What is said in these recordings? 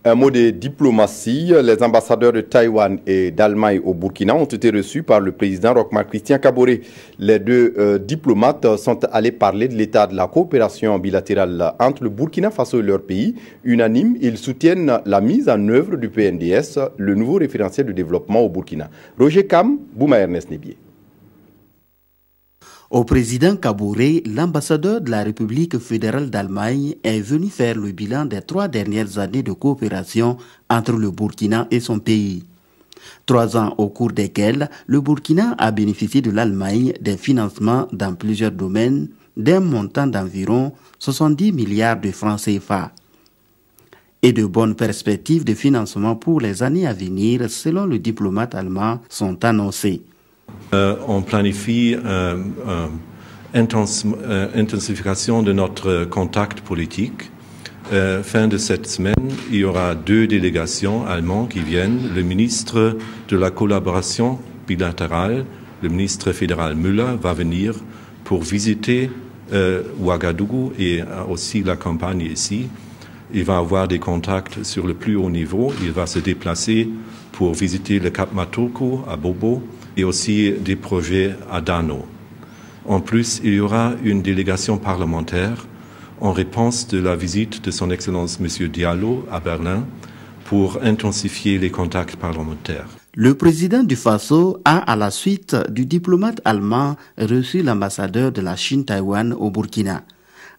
Un mot de diplomatie. Les ambassadeurs de Taïwan et d'Allemagne au Burkina ont été reçus par le président Roch-Marc Christian Kaboré. Les deux diplomates sont allés parler de l'état de la coopération bilatérale entre le Burkina Faso et leur pays. Unanimes, ils soutiennent la mise en œuvre du PNDS, le nouveau référentiel de développement au Burkina. Roger Kam, Bouma Ernest Nebié. Au président Kaboré, l'ambassadeur de la République fédérale d'Allemagne est venu faire le bilan des 3 dernières années de coopération entre le Burkina et son pays. 3 ans au cours desquels le Burkina a bénéficié de l'Allemagne des financements dans plusieurs domaines d'un montant d'environ 70 milliards de francs CFA. Et de bonnes perspectives de financement pour les années à venir, selon le diplomate allemand, sont annoncées. On planifie intensification de notre contact politique. Fin de cette semaine, il y aura 2 délégations allemandes qui viennent. Le ministre de la collaboration bilatérale, le ministre fédéral Müller, va venir pour visiter Ouagadougou et aussi la campagne ici. Il va avoir des contacts sur le plus haut niveau. Il va se déplacer pour visiter le Cap Matoko à Bobo et aussi des projets à Dano. En plus, il y aura une délégation parlementaire en réponse de la visite de son Excellence M. Diallo à Berlin pour intensifier les contacts parlementaires. Le président du Faso a, à la suite du diplomate allemand, reçu l'ambassadeur de la Chine-Taïwan au Burkina.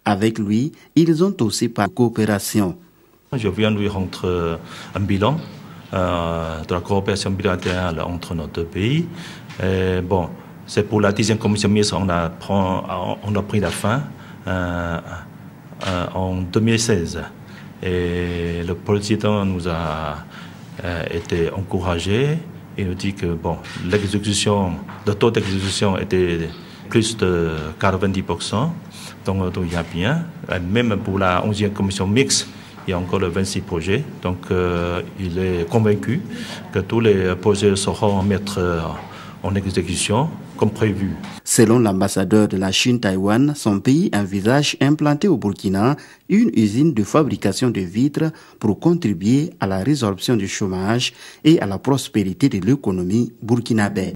Avec lui, ils ont aussi parlé de coopération. Je viens lui rendre un bilan de la coopération bilatérale entre nos 2 pays. Bon, c'est pour la 10e commission mixte, on a pris la fin en 2016. Et le président nous a été encouragé. Il nous dit que bon, le taux d'exécution était plus de 90%. Donc il y a bien. Même pour la 11e commission mixte, il y a encore 26 projets. Donc il est convaincu que tous les projets seront mis en exécution comme prévu. Selon l'ambassadeur de la Chine-Taïwan, son pays envisage implanter au Burkina une usine de fabrication de vitres pour contribuer à la résorption du chômage et à la prospérité de l'économie burkinabé.